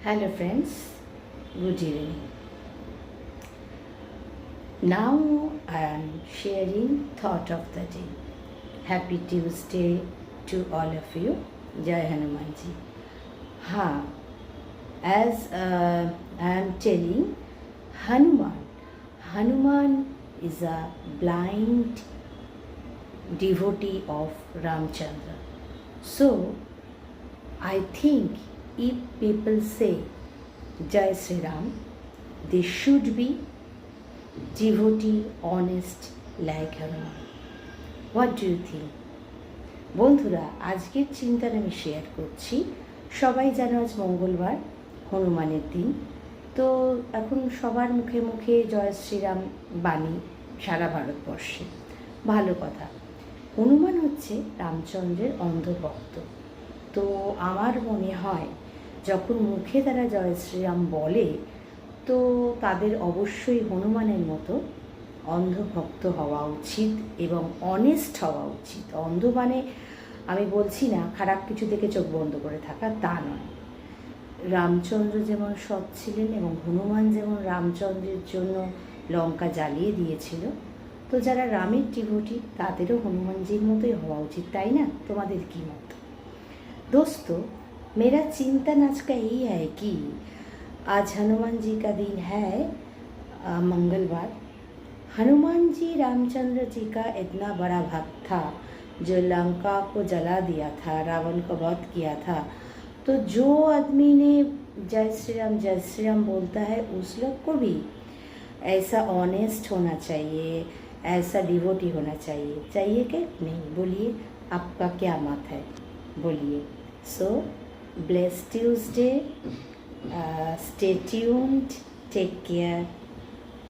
Hello friends, good evening. Now I am sharing thought of the day. Happy Tuesday to all of you. Jai Hanumanji. As I am telling, Hanuman is a blind devotee of Ramchandra. So I think if people say Jai Sri Ram, they should be devotee, honest like Hanuman. What do you think? বন্ধুরা, আজকের চিন্তার আমি share করছি। সবাই জানো আজ মঙ্গলবার, হনুমানের দিন। তো এখন সবার মুখে মুখে জয় শ্রীরাম বাণী সারা ভারতবর্ষে। ভালো কথা। হনুমান হচ্ছে রামচন্দ্রের অন্ধভক্ত। তো আমার মনে হয় যখন মুখে তারা জয় শ্রীরাম বলে, তো তাদের অবশ্যই হনুমানের মতো অন্ধভক্ত হওয়া উচিত এবং অনেস্ট হওয়া উচিত। অন্ধ মানে আমি বলছি না খারাপ কিছু দেখে চোখ বন্ধ করে থাকা, তা নয়। রামচন্দ্র যেমন সৎ ছিলেন এবং হনুমান যেমন রামচন্দ্রের জন্য লঙ্কা জ্বালিয়ে দিয়েছিল, তো যারা রামের ডিভোটি তাদেরও হনুমানজির মতোই হওয়া উচিত, তাই না? তোমাদের কী মত? दोस्तों, मेरा चिंतन आज का यही है कि आज हनुमान जी का दिन है, मंगलवार। हनुमान जी रामचंद्र जी का इतना बड़ा भक्त था जो लंका को जला दिया था, रावण को वध किया था। तो जो आदमी ने जय श्री राम बोलता है, उस लोग को भी ऐसा ऑनेस्ट होना चाहिए, ऐसा डिवोटी होना चाहिए कि नहीं? बोलिए, आपका क्या मत है? बोलिए। So, blessed Tuesday, stay tuned, take care.